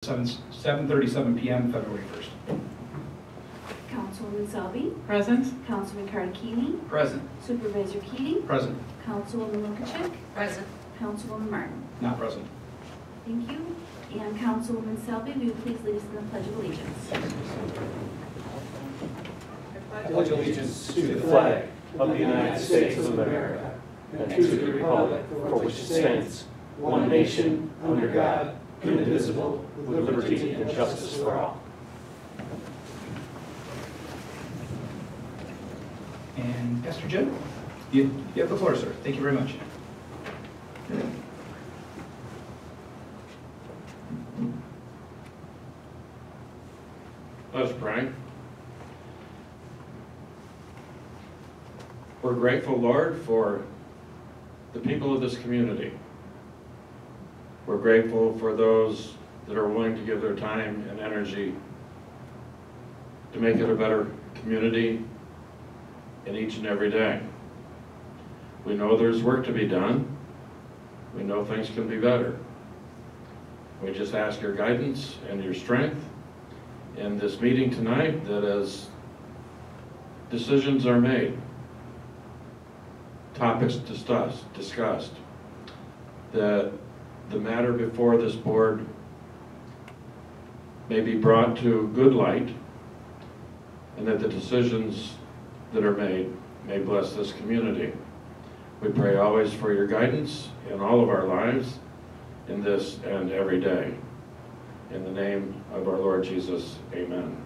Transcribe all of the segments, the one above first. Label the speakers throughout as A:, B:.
A: 7:37 p.m. February 1st.
B: Councilwoman Selby,
C: Present.
B: Councilman Cardicchini,
A: Present.
B: Supervisor Keating,
A: Present.
B: Councilwoman Lukacek,
C: Present.
B: Councilwoman Martin.
A: Not present.
B: Thank you. And Councilwoman Selby, will you please lead us in the Pledge of Allegiance?
D: I pledge allegiance to the flag of the United States of America and to the republic for which it stands, one nation, under God, indivisible, with liberty and justice for all.
A: And Pastor Jim, you have the floor, sir. Thank you very much.
E: Let us pray. We're grateful, Lord, for the people of this community. We're grateful for those that are willing to give their time and energy to make it a better community in each and every day. We know there's work to be done. We know things can be better. We just ask your guidance and your strength in this meeting tonight, that as decisions are made, topics discussed, that the matter before this board may be brought to good light, and that the decisions that are made may bless this community. We pray always for your guidance in all of our lives, in this and every day. In the name of our Lord Jesus, amen.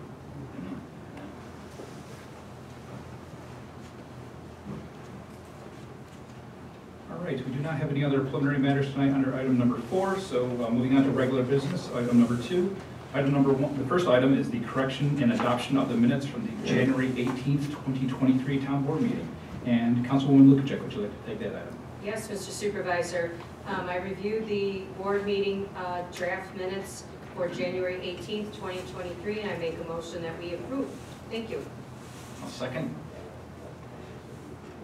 A: All right, we do not have any other preliminary matters tonight under item number 4, so moving on to regular business, item number 2. Item number 1, the first item is the correction and adoption of the minutes from the January 18th, 2023 Town Board meeting. And Councilwoman Lukacek, would you like to take that item?
C: Yes, Mr. Supervisor. I reviewed the board meeting draft minutes for January 18th, 2023, and I make a motion that we approve. Thank you.
A: I'll second.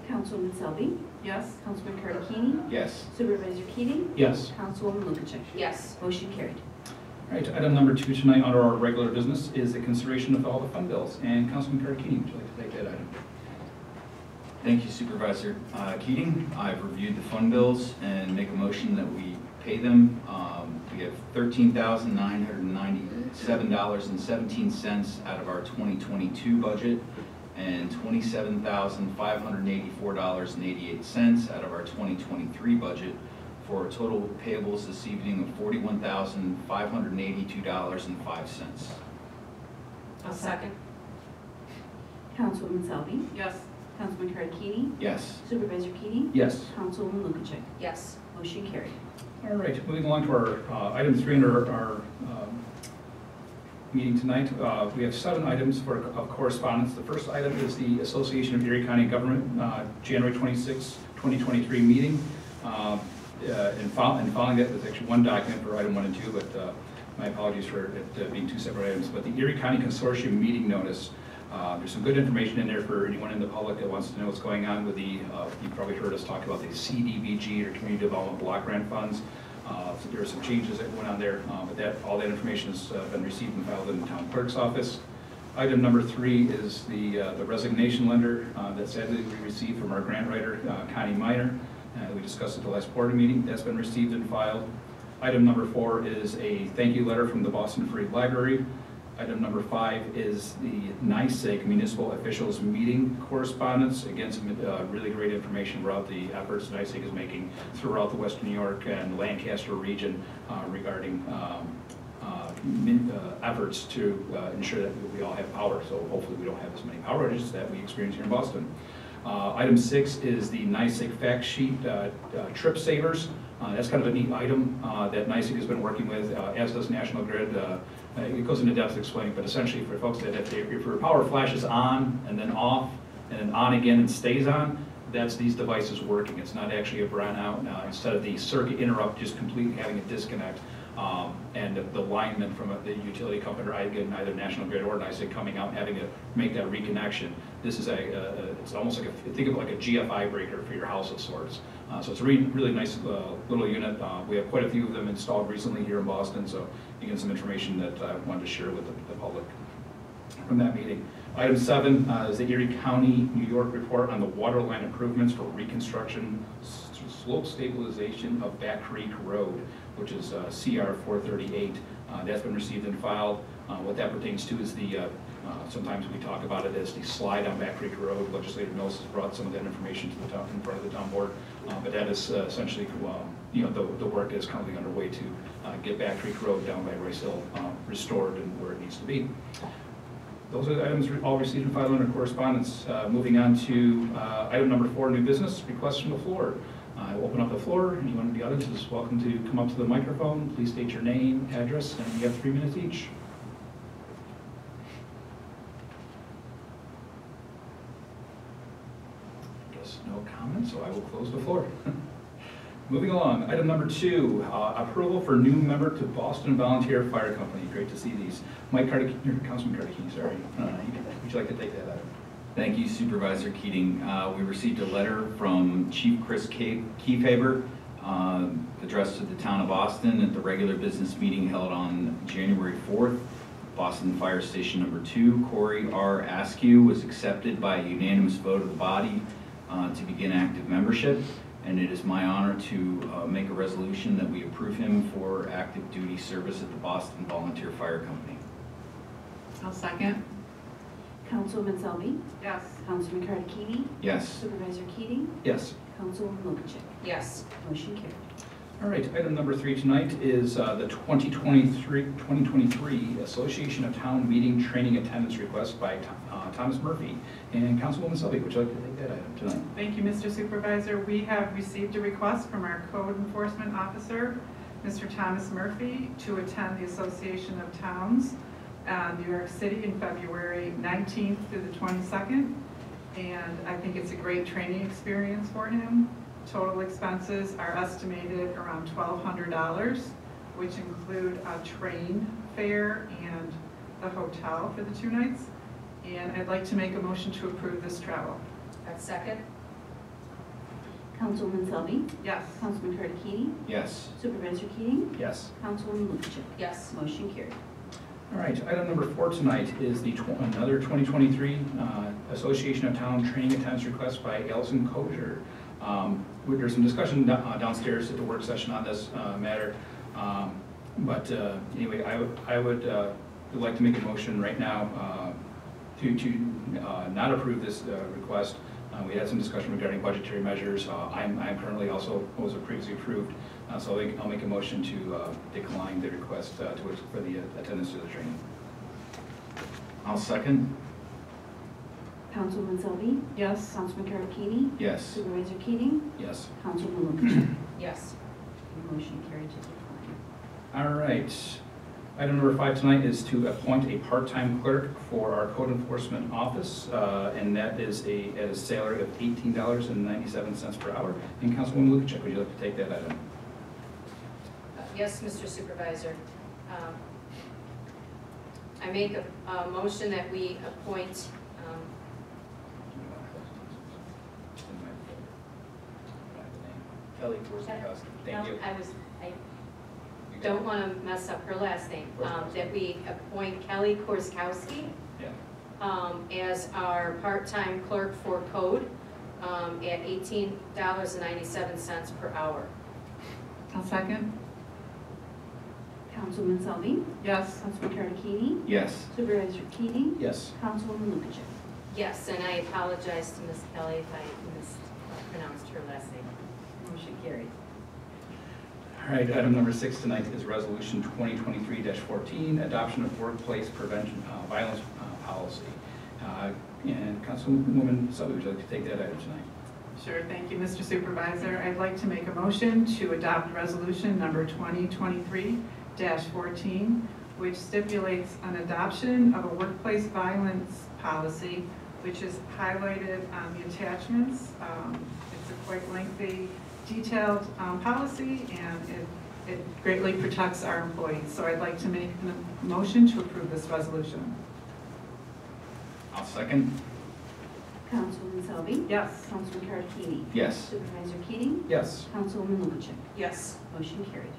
B: Councilwoman Selby,
C: Yes.
B: Councilman Cardicchini,
A: Yes.
B: Supervisor Keating,
A: Yes.
B: Councilwoman Lukacek.
C: Yes.
B: Motion carried.
A: All right, item number 2 tonight under our regular business is the consideration of all the fund bills. And Councilman Cardicchini, would you like to take that item?
F: Thank you, Supervisor Keating. I've reviewed the fund bills and make a motion that we pay them. We have $13,997.17 out of our 2022 budget and $27,584.88 out of our 2023 budget, for a total payables this evening of $41,582.05.
C: I'll second.
B: Councilwoman Selby,
C: Yes.
B: Councilman Cardicchini,
F: Yes.
B: Supervisor Keating,
A: Yes.
B: Councilwoman Lukacek.
C: Yes.
B: Motion carried.
A: All right, moving along to our item 3 under our meeting tonight. We have 7 items of correspondence. The first item is the Association of Erie County Government January 26, 2023 meeting. And following that, there's actually one document for item 1 and 2, but my apologies for it being 2 separate items. But the Erie County Consortium meeting notice. There's some good information in there for anyone in the public that wants to know what's going on with the, you've probably heard us talk about the CDBG, or Community Development Block Grant Funds. So there are some changes that went on there, but all that information has been received and filed in the town clerk's office. Item number 3 is the resignation letter that sadly we received from our grant writer, Connie Miner. We discussed at the last board meeting. That's been received and filed. Item number 4 is a thank you letter from the Boston Free Library. Item number 5 is the NYSEG municipal officials meeting correspondence. Again, some really great information about the efforts NYSEG is making throughout the Western New York and Lancaster region regarding efforts to ensure that we all have power. So hopefully we don't have as many power outages that we experience here in Boston. Item 6 is the NYSEG fact sheet, trip savers. That's kind of a neat item that NYSEG has been working with, as does National Grid. It goes into depth explaining, but essentially for folks that if your power flashes on and then off and then on again and stays on, that's these devices working. It's not actually a brownout. Instead of the circuit interrupt just completely having a disconnect, and the linemen from the utility company, or again, either National Grid or NYSEG, coming out and having to make that reconnection. This is it's almost like think of it like a GFI breaker for your house of sorts. So it's a really nice little unit. We have quite a few of them installed recently here in Boston, so you get some information that I wanted to share with the public from that meeting. Item 7 is the Erie County, New York report on the water line improvements for reconstruction, slope stabilization of Back Creek Road, which is CR 438. That's been received and filed. What that pertains to is sometimes we talk about it as the slide on Back Creek Road. Legislator Mills has brought some of that information to the town, in front of the town board, but that is essentially, the work is currently underway to get Back Creek Road down by Royce Hill restored and where it needs to be. Those are the items all received and filed under correspondence. Moving on to item number 4, new business, requests from the floor. I will open up the floor. Anyone in the audience is welcome to come up to the microphone. Please state your name, address, and you have 3 minutes each. Guess no comments, so I will close the floor. Moving along, item number 2, approval for new member to Boston Volunteer Fire Company. Great to see these. Councilman Cardicchini, sorry. Would you like to take that item?
F: Thank you, Supervisor Keating. We received a letter from Chief Chris Kiefaber addressed to the town of Boston at the regular business meeting held on January 4th. Boston Fire Station number 2, Corey R. Askew, was accepted by a unanimous vote of the body to begin active membership. And it is my honor to make a resolution that we approve him for active duty service at the Boston Volunteer Fire Company.
G: I'll second.
B: Councilwoman Selby?
G: Yes.
B: Councilman Cardicchini?
F: Yes.
B: Supervisor Keating?
A: Yes.
B: Councilwoman Lukascik?
C: Yes.
B: Motion carried.
A: All right, item number 3 tonight is the 2023 Association of Town Meeting Training Attendance request by Thomas Murphy. And Councilwoman Selby, would you like to take that item tonight?
G: Thank you, Mr. Supervisor. We have received a request from our code enforcement officer, Mr. Thomas Murphy, to attend the Association of Towns, New York City in February 19th through the 22nd. And I think it's a great training experience for him. Total expenses are estimated around $1,200, which include a train fare and the hotel for the 2 nights. And I'd like to make a motion to approve this travel.
C: That's second?
B: Councilwoman Selby?
G: Yes.
B: Councilman Cardicchini?
F: Yes.
B: Supervisor Keating?
A: Yes.
B: Councilwoman Lukascik?
C: Yes.
B: Motion carried.
A: All right, item number 4 tonight is another 2023 Association of Town Training Attendance request by Alison Kosher. There's some discussion downstairs at the work session on this matter. Anyway, I would like to make a motion right now to not approve this request. We had some discussion regarding budgetary measures. I'm currently also was previously approved, so I'll make a motion to decline the request for the attendance to the training.
F: I'll second.
B: Councilwoman Selby?
G: Yes.
B: Councilman Cardicchini?
F: Yes.
B: Supervisor Keating?
A: Yes.
B: Councilwoman Lukascik?
C: Yes.
B: Motion carried to decline.
A: All right. Item number 5 tonight is to appoint a part-time clerk for our code enforcement office, and that is at a salary of $18.97 per hour. And Councilwoman Lukascik, would you like to take that item?
C: Yes, Mr. Supervisor. I make a motion that we appoint,
A: Kelly Korzakowski. Thank you.
C: I don't want to mess up her last name, that we appoint Kelly Korzakowski
A: Yeah.
C: as our part-time clerk for code at $18.97 per hour.
G: I'll second.
B: Councilwoman Selby?
G: Yes.
B: Councilman Cardicchini?
F: Yes.
B: Supervisor Keating?
A: Yes.
B: Councilwoman Lukascik?
C: Yes, and I apologize to Ms. Kelly if I mispronounced her last name.
B: Motion carried.
A: All right, item number 6 tonight is resolution 2023-14, adoption of workplace prevention violence policy. And Councilwoman Selby, would you like to take that item tonight?
G: Sure, thank you, Mr. Supervisor. I'd like to make a motion to adopt resolution number 2023-14, which stipulates an adoption of a workplace violence policy, which is highlighted on the attachments. It's a quite lengthy, detailed policy, and It greatly protects our employees. So I'd like to make a motion to approve this resolution.
F: I'll second.
B: Councilwoman Selby?
G: Yes.
B: Councilman Cardini?
F: Yes.
B: Supervisor Keating?
A: Yes.
B: Councilwoman Lukashevich?
C: Yes.
B: Motion carried.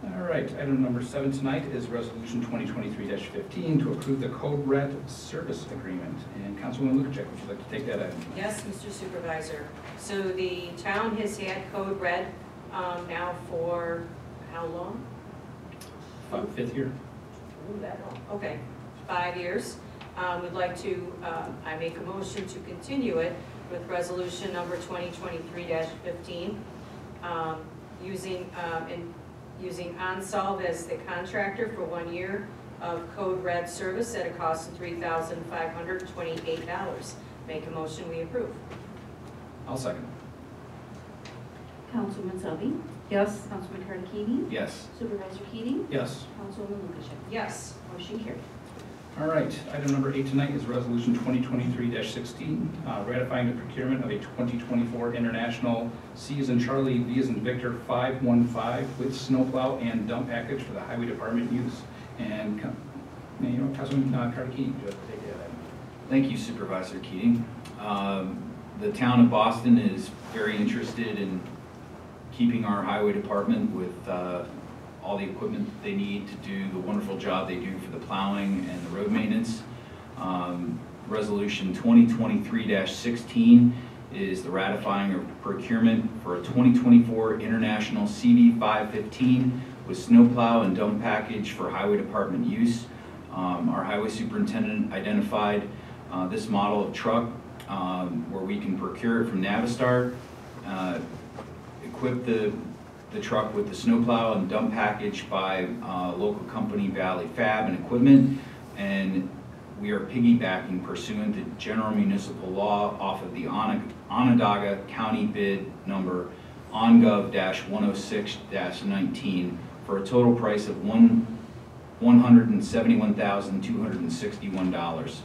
A: All right, item number 7 tonight is Resolution 2023-15 to approve the Code Red Service Agreement. And Councilwoman Lukashevich, would you like to take that item?
C: Yes, Mr. Supervisor. So the town has had Code Red now for how long?
A: Fifth year.
C: Ooh, that long. Okay, 5 years. Would like to, I make a motion to continue it with resolution number 2023-15, using OnSolve as the contractor for 1 year of Code Red service at a cost of $3,528. Make a motion, we approve.
A: I'll second.
B: Councilwoman Selby?
G: Yes.
B: Councilman Cardini?
F: Yes.
B: Supervisor Keating?
A: Yes.
B: Councilwoman Lukashevich?
C: Yes.
B: Motion carried.
A: All right, item number 8 tonight is Resolution 2023-16, ratifying the procurement of a 2024 International C as in Charlie, V as in Victor 515 with snowplow and dump package for the Highway Department use. And, Councilman Cardini, would you like to take that item?
F: Thank you, Supervisor Keating. The town of Boston is very interested in keeping our highway department with all the equipment that they need to do the wonderful job they do for the plowing and the road maintenance. Resolution 2023-16 is the ratifying of procurement for a 2024 International CV 515 with snowplow and dump package for highway department use. Our highway superintendent identified this model of truck where we can procure it from Navistar, equip the truck with the snowplow and dump package by local company Valley Fab and Equipment, and we are piggybacking pursuant to general municipal law off of the Onondaga County bid number ONGov-106-19 for a total price of $171,261.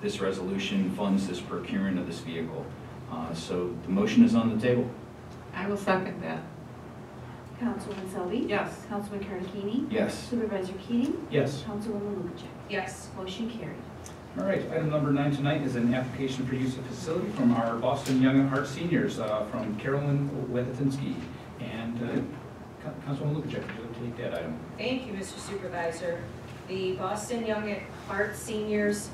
F: This resolution funds this procurement of this vehicle. So the motion is on the table.
G: I will second that.
B: Councilwoman Selby?
G: Yes.
B: Councilman Cardini?
F: Yes.
B: Supervisor Keating?
A: Yes.
B: Councilwoman Lukashevich?
C: Yes.
B: Motion carried.
A: All right, item number 9 tonight is an application for use of facility from our Boston Young at Heart seniors from Carolyn Wetetinsky. And Councilwoman Lukashevich, would you like to take that item?
C: Thank you, Mr. Supervisor. The Boston Young at Heart seniors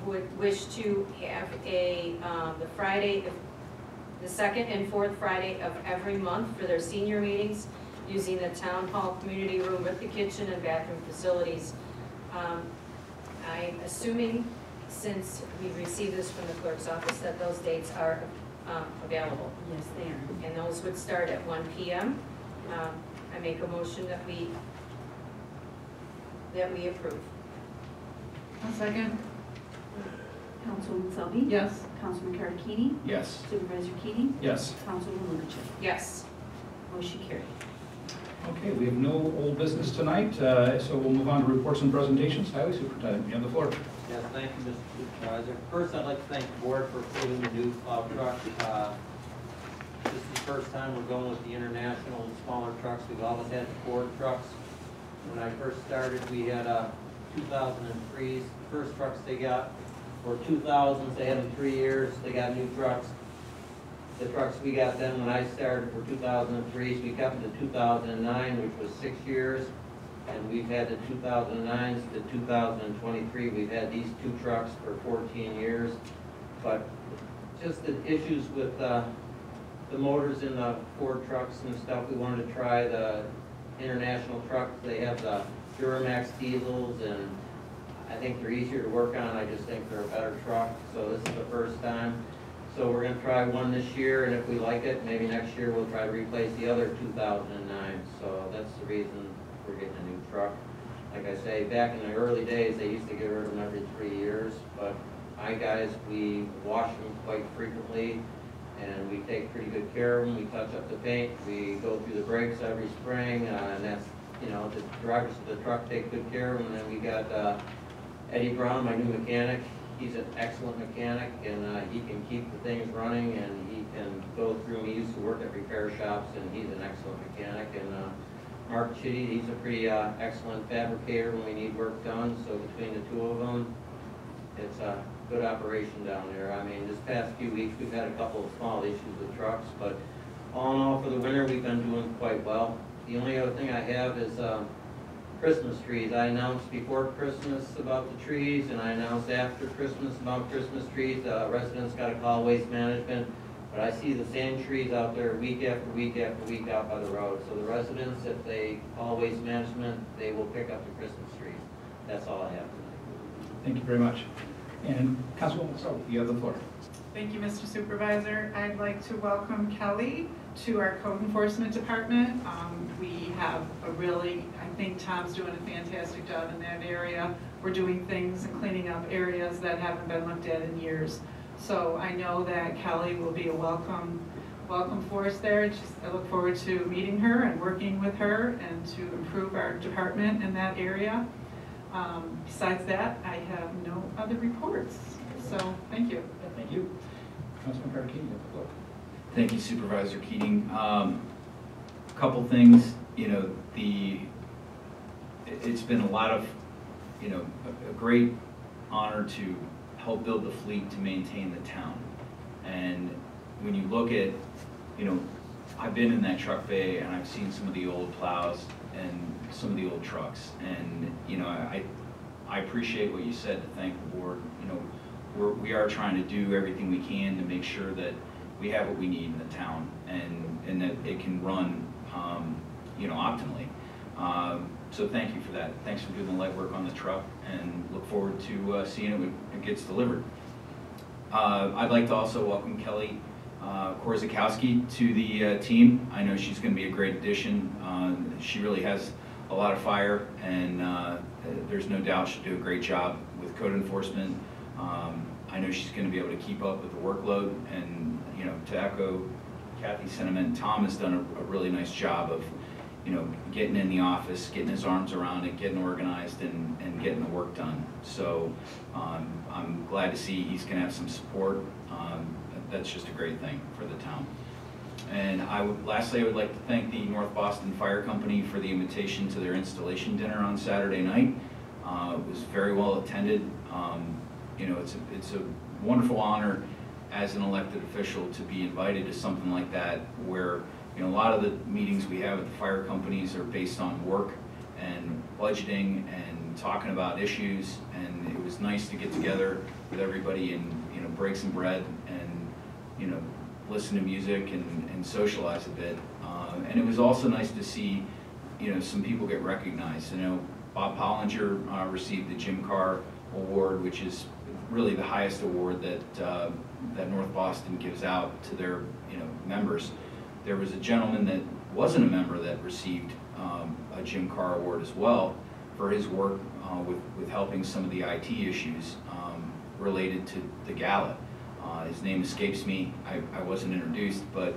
C: would wish to have the second and fourth Friday of every month for their senior meetings using the town hall community room with the kitchen and bathroom facilities. I'm assuming, since we received this from the clerk's office, that those dates are available.
B: Yes, they are.
C: And those would start at 1 p.m. I make a motion that we approve.
G: A second.
B: Councilwoman Selby?
G: Yes.
B: Councilman Cardini?
F: Yes.
B: Supervisor Keating?
A: Yes.
B: Councilwoman Lukashevich?
C: Yes.
B: Motion carried.
A: Okay, we have no old business tonight, so we'll move on to reports and presentations. Highway Superintendent, you have the floor.
H: Yes, thank you, Mr. Supervisor. First, I'd like to thank the board for approving the new plow truck. This is the first time we're going with the international and smaller trucks. We've always had the Ford trucks. When I first started, we had 2003s. The first trucks they got were 2000s. They had them 3 years. They got new trucks. The trucks we got then when I started were 2003s. We kept them to 2009, which was 6 years. And we've had the 2009s to 2023. We've had these 2 trucks for 14 years. But just the issues with the motors in the Ford trucks and stuff, we wanted to try the international trucks. They have the Duramax diesels, and I think they're easier to work on. I just think they're a better truck. So this is the first time. So we're going to try one this year, and if we like it, maybe next year we'll try to replace the other 2009. So that's the reason we're getting a new truck. Like I say, back in the early days, they used to get rid of them every 3 years, but my guys, we wash them quite frequently, and we take pretty good care of them. We touch up the paint, we go through the brakes every spring, and that's, the drivers of the truck take good care of them. And then we got Eddie Brown, my new mechanic. He's an excellent mechanic, and he can keep the things running, and he can go through. He used to work at repair shops, and he's an excellent mechanic. And Mark Chitty, he's a pretty excellent fabricator when we need work done. So between the two of them, it's a good operation down there. I mean, this past few weeks, we've had a couple of small issues with trucks, but all in all, for the winter, we've been doing quite well. The only other thing I have is Christmas trees. I announced before Christmas about the trees, and I announced after Christmas about Christmas trees. Residents got to call Waste Management, but I see the same trees out there week after week after week out by the road. So the residents, if they call Waste Management, they will pick up the Christmas trees. That's all I have tonight.
A: Thank you very much. And Councilwoman Selby, you have the floor.
G: Thank you, Mr. Supervisor. I'd like to welcome Kelly to our Code Enforcement Department. We have a really, I think Tom's doing a fantastic job in that area. We're doing things and cleaning up areas that haven't been looked at in years. So I know that Kelly will be a welcome force there. I look forward to meeting her and working with her and to improve our department in that area. Besides that, I have no other reports. So thank you.
A: Thank you. Councilman Carter Keating, you have the floor.
F: Thank you, Supervisor Keating. A couple things, it's been a lot of, a great honor to help build the fleet to maintain the town. And when you look at, I've been in that truck bay and I've seen some of the old plows and some of the old trucks. And, I appreciate what you said to thank the board. We are trying to do everything we can to make sure that we have what we need in the town and that it can run, optimally. So thank you for that. Thanks for doing the legwork on the truck and look forward to seeing it when it gets delivered. I'd like to also welcome Kelly Korzakowski to the team. I know she's going to be a great addition. She really has a lot of fire, and there's no doubt she'll do a great job with code enforcement. I know she's going to be able to keep up with the workload, and to echo Kathy's sentiment, Tom has done a really nice job of getting in the office, getting his arms around it, getting organized, and getting the work done. So I'm glad to see he's going to have some support. That's just a great thing for the town. And lastly, I would like to thank the North Boston Fire Company for the invitation to their installation dinner on Saturday night. It was very well attended. It's a wonderful honor as an elected official to be invited to something like that, where a lot of the meetings we have at the fire companies are based on work and budgeting and talking about issues. And it was nice to get together with everybody and break some bread and listen to music and socialize a bit. And it was also nice to see some people get recognized. Bob Pollinger received the Jim Carr Award, which is really the highest award that North Boston gives out to their members. There was a gentleman that wasn't a member that received a Jim Carr Award as well for his work with helping some of the IT issues related to the gala. His name escapes me. I wasn't introduced, but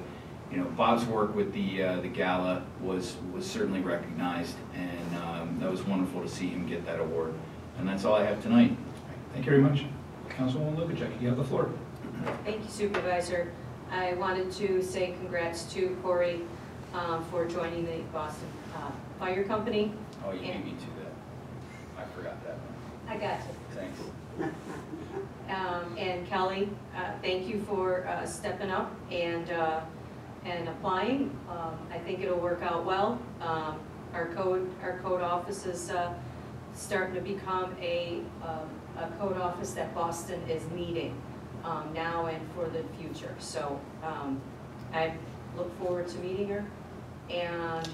F: Bob's work with the gala was certainly recognized, and that was wonderful to see him get that award. And that's all I have tonight.
A: Thank you very much. Councilwoman Lukacek, you have the floor.
C: Thank you, Supervisor. I wanted to say congrats to Corey for joining the Boston Fire Company.
F: Oh, you beat me to that. I forgot that one.
C: I got you.
F: Thanks.
C: And Kelly, thank you for stepping up and applying. I think it'll work out well. Our code office is starting to become a code office that Boston is needing now and for the future. So I look forward to meeting her, and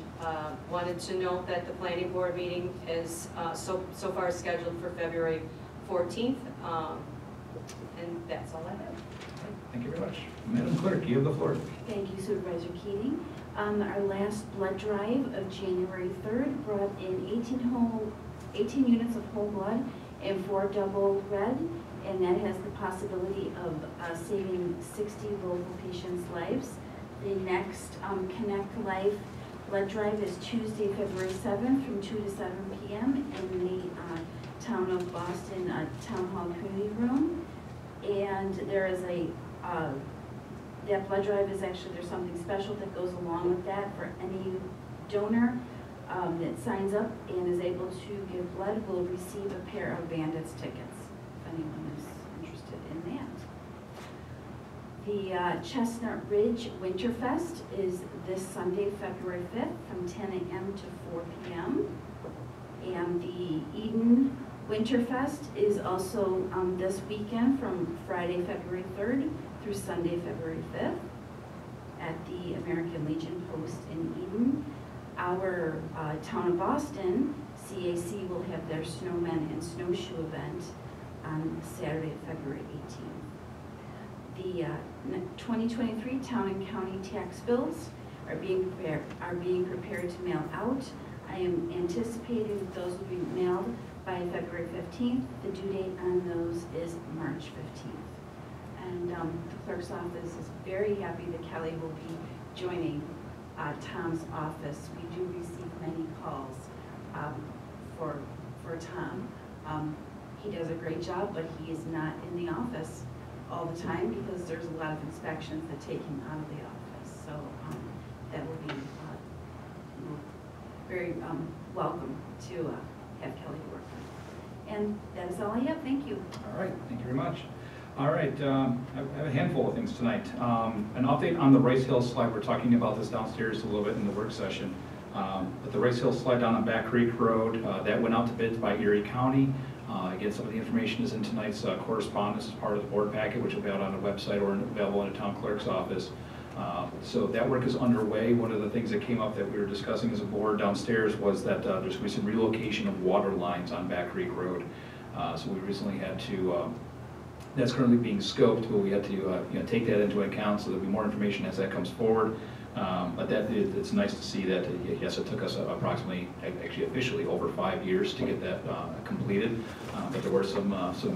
C: wanted to note that the planning board meeting is so far scheduled for February 14th, and that's all I have.
A: Thank you very much. Madam Clerk, you have the floor.
B: Thank you, Supervisor Keating. Our last blood drive of January 3rd brought in 18 units of whole blood and 4 double red, and that has the possibility of saving 60 local patients' lives. The next Connect Life blood drive is Tuesday, February 7th from 2 to 7 p.m. in the Town of Boston Town Hall Community Room. And there is that blood drive is actually, there's something special that goes along with that for any donor that signs up and is able to give blood will receive a pair of Bandits tickets, if anyone is interested in that. The Chestnut Ridge Winterfest is this Sunday, February 5th, from 10 a.m. to 4 p.m. And the Eden Winterfest is also this weekend from Friday, February 3rd through Sunday, February 5th at the American Legion Post in Eden. Our Town of Boston, CAC, will have their Snowmen and Snowshoe event on Saturday, February 18th. The 2023 town and county tax bills are being prepared to mail out. I am anticipating that those will be mailed by February 15th. The due date on those is March 15th. And the clerk's office is very happy that Kelly will be joining Tom's office. We do receive many calls for Tom. He does a great job, but he is not in the office all the time because there's a lot of inspections that take him out of the office. So that will be very welcome to have Kelly work on. And that is all I have. Thank you.
A: All right, thank you very much. All right, I have a handful of things tonight. An update on the Rice Hill slide. We're talking about this downstairs a little bit in the work session. But the Rice Hill slide down on Back Creek Road, that went out to bids by Erie County. Again, some of the information is in tonight's correspondence as part of the board packet, which will be out on the website or available in the town clerk's office. So that work is underway. One of the things that came up that we were discussing as a board downstairs was that there's going to be some relocation of water lines on Back Creek Road. So we recently had to, that's currently being scoped, but we had to take that into account, so there'll be more information as that comes forward. But it's nice to see that, yes, it took us approximately, actually officially over 5 years to get that completed. But there were some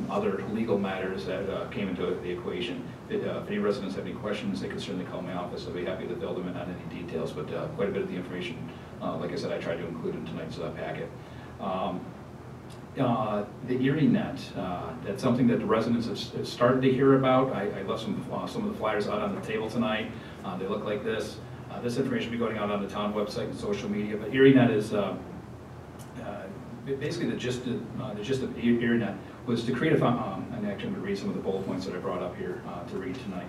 A: other legal matters that came into the equation. If any residents have any questions, they can certainly call my office. I'll be happy to fill them in on any details. But quite a bit of the information, like I said, I tried to include in tonight's packet. The Erie Net, that's something that the residents have started to hear about. I left some of the flyers out on the table tonight. They look like this. This information will be going out on the town website and social media, but ErieNet is basically the gist of ErieNet was to create a and actually I'm going to read some of the bullet points that I brought up here to read tonight.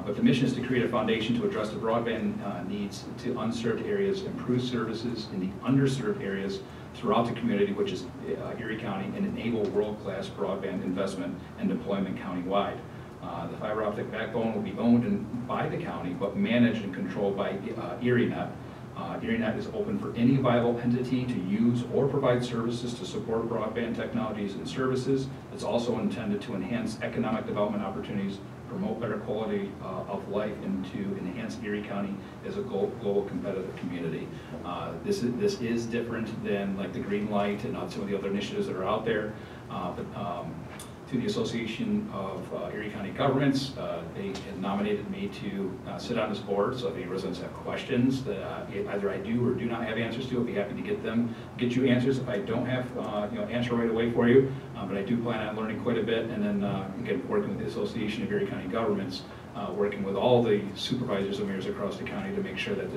A: But the mission is to create a foundation to address the broadband needs to unserved areas, improve services in the underserved areas throughout the community, which is Erie County, and enable world-class broadband investment and deployment countywide. The fiber optic backbone will be owned by the county, but managed and controlled by ErieNet. ErieNet is open for any viable entity to use or provide services to support broadband technologies and services. It's also intended to enhance economic development opportunities, promote better quality of life, and to enhance Erie County as a global competitive community. This is different than like the Green Light and some of the other initiatives that are out there. To the Association of Erie County Governments, they had nominated me to sit on this board. So if any residents have questions that either I do or do not have answers to, I'll be happy to get you answers. If I don't have answer right away for you, but I do plan on learning quite a bit, and then again working with the Association of Erie County Governments, working with all the supervisors and mayors across the county to make sure that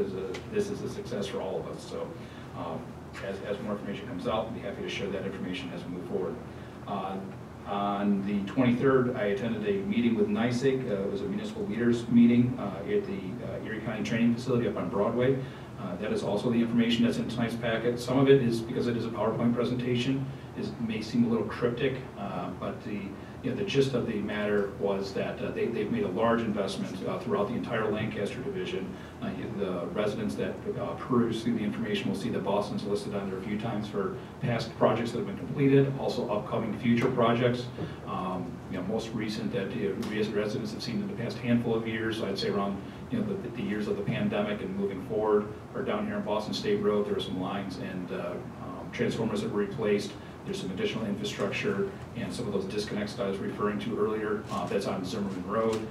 A: this is a success for all of us. So as more information comes out, I'll be happy to share that information as we move forward. On the 23rd, I attended a meeting with NYSEG. It was a municipal leaders meeting at the Erie County Training Facility up on Broadway. That is also the information that's in tonight's packet. Some of it is, because it is a PowerPoint presentation, may seem a little cryptic, but the gist of the matter was that they've made a large investment throughout the entire Lancaster division. The residents that peruse through the information will see that Boston's listed on there a few times for past projects that have been completed, also upcoming future projects. Most recent that residents have seen in the past handful of years, I'd say around the years of the pandemic and moving forward, are down here on Boston State Road. There are some lines and transformers that were replaced. There's some additional infrastructure and some of those disconnects that I was referring to earlier. That's on Zimmerman Road.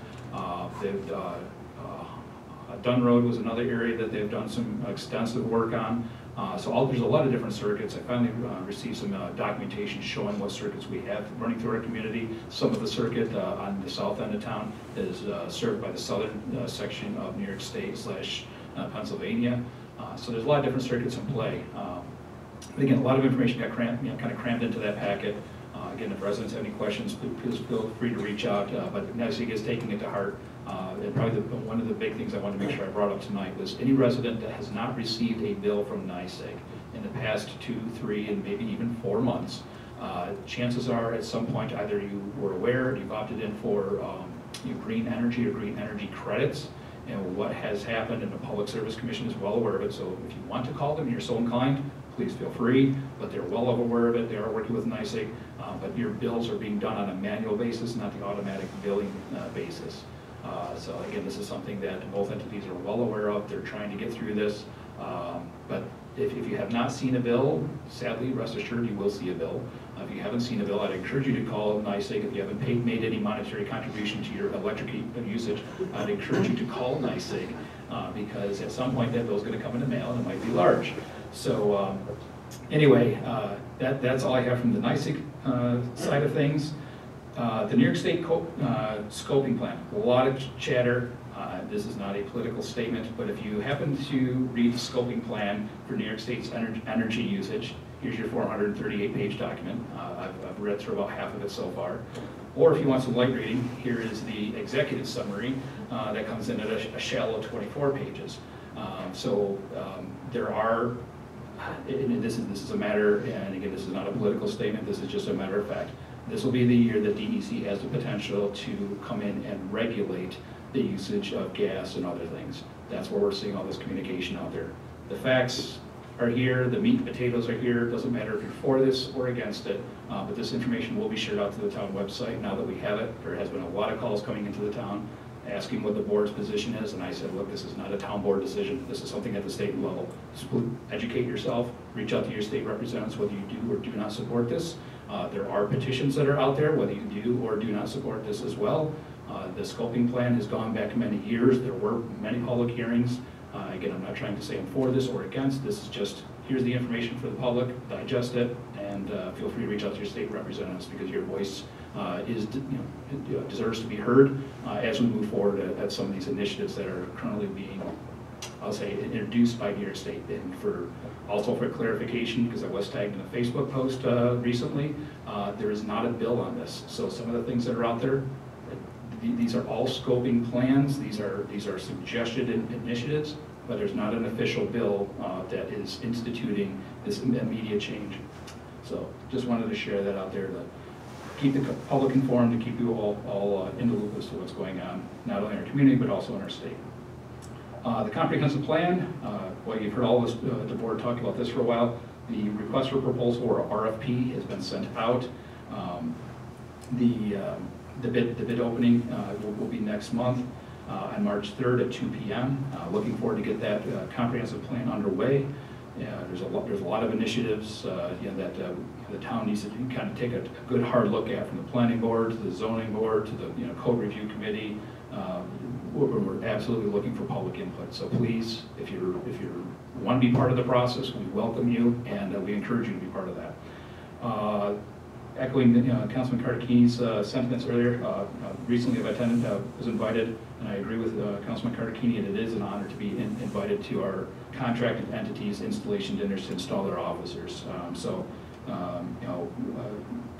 A: Dunn Road was another area that they've done some extensive work on. There's a lot of different circuits. I finally received some documentation showing what circuits we have running through our community. Some of the circuit on the south end of town is served by the southern section of New York State / Pennsylvania. So there's a lot of different circuits in play. Again, a lot of information got kind of crammed into that packet. Again, if residents have any questions, please feel free to reach out. But NYSEG is taking it to heart. And probably one of the big things I wanted to make sure I brought up tonight was any resident that has not received a bill from NYSEG in the past 2, 3, and maybe even 4 months, chances are at some point either you were aware, you've opted in for green energy or green energy credits. And what has happened, and the Public Service Commission is well aware of it, so if you want to call them and you're so inclined, please feel free, but they're well aware of it. They are working with NYSEG, but your bills are being done on a manual basis, not the automatic billing basis. So again, this is something that both entities are well aware of. They're trying to get through this, but if you have not seen a bill, sadly, rest assured you will see a bill. If you haven't seen a bill, I'd encourage you to call NYSEG. If you haven't made any monetary contribution to your electric usage, I'd encourage you to call NYSEG because at some point that bill's going to come in the mail and it might be large. So anyway, that's all I have from the NYSEG side of things. The New York State scoping plan, a lot of chatter. This is not a political statement, but if you happen to read the scoping plan for New York State's energy usage, here's your 438-page document. I've read through about half of it so far. Or if you want some light reading, here is the executive summary that comes in at a shallow 24 pages. There are, and this is a matter, and again, this is not a political statement, this is just a matter of fact. This will be the year that DEC has the potential to come in and regulate the usage of gas and other things. That's where we're seeing all this communication out there. The facts are here, the meat and potatoes are here. It doesn't matter if you're for this or against it, but this information will be shared out to the town website now that we have it. There has been a lot of calls coming into the town asking what the board's position is, and I said, look, this is not a town board decision. This is something at the state level. Just educate yourself, reach out to your state representatives whether you do or do not support this. There are petitions that are out there, whether you do or do not support this as well. The scoping plan has gone back many years. There were many public hearings. Again, I'm not trying to say I'm for this or against. This is just, here's the information for the public, digest it, and feel free to reach out to your state representatives because your voice deserves to be heard as we move forward at some of these initiatives that are currently being, I'll say, introduced by New York State. And also for clarification, because I was tagged in a Facebook post recently, there is not a bill on this. So some of the things that are out there, these are all scoping plans. These are suggested initiatives, but there's not an official bill that is instituting this immediate change. So just wanted to share that out there to keep the public informed, to keep you all in the loop as to what's going on, not only in our community, but also in our state. The comprehensive plan, well, you've heard all this, the board talked about this for a while. The request for proposal, or RFP, has been sent out. The bid opening will be next month on March 3rd at 2 p.m. Looking forward to get that comprehensive plan underway. There's a lot of initiatives that the town needs to kind of take a good hard look at, from the planning board to the zoning board to the code review committee. We're absolutely looking for public input. So please, if you want to be part of the process, we welcome you and we encourage you to be part of that. Echoing Councilman Cartacchini's sentiments earlier, recently I've was invited, and I agree with Councilman Cartacchini, and it is an honor to be invited to our contracted entities installation dinners to install their officers.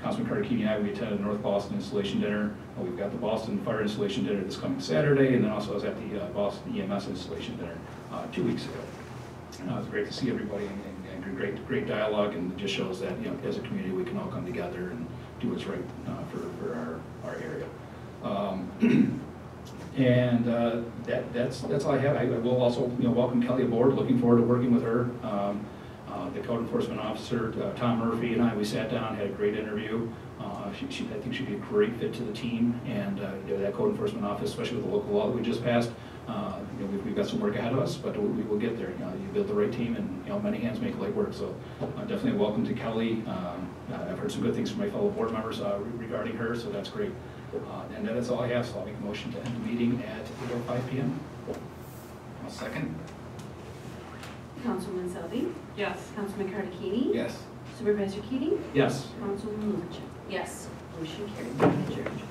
A: Councilman Cartacchini and I, we attended the North Boston installation dinner. We've got the Boston Fire installation dinner this coming Saturday, and then also I was at the Boston EMS installation dinner 2 weeks ago. It was great to see everybody and great dialogue, and it just shows that as a community we can all come together and do what's right for our area. That's all I have. I will also welcome Kelly aboard. Looking forward to working with her. The code enforcement officer, Tom Murphy, and we sat down, had a great interview. I think she'd be a great fit to the team, and that code enforcement office, especially with the local law that we just passed, we've got some work ahead of us, but we will get there. You build the right team, and many hands make light work. So definitely welcome to Kelly. I've heard some good things from my fellow board members regarding her, so that's great. And that's all I have, so I'll make a motion to end the meeting at 8:05 p.m.
F: I'll second.
B: Councilman Selby,
G: Yes.
B: Councilman Cardicini,
F: Yes.
B: Supervisor Keating,
A: Yes.
B: Councilwoman Luttrell.
C: Yes.
B: Motion carried, meeting adjourned.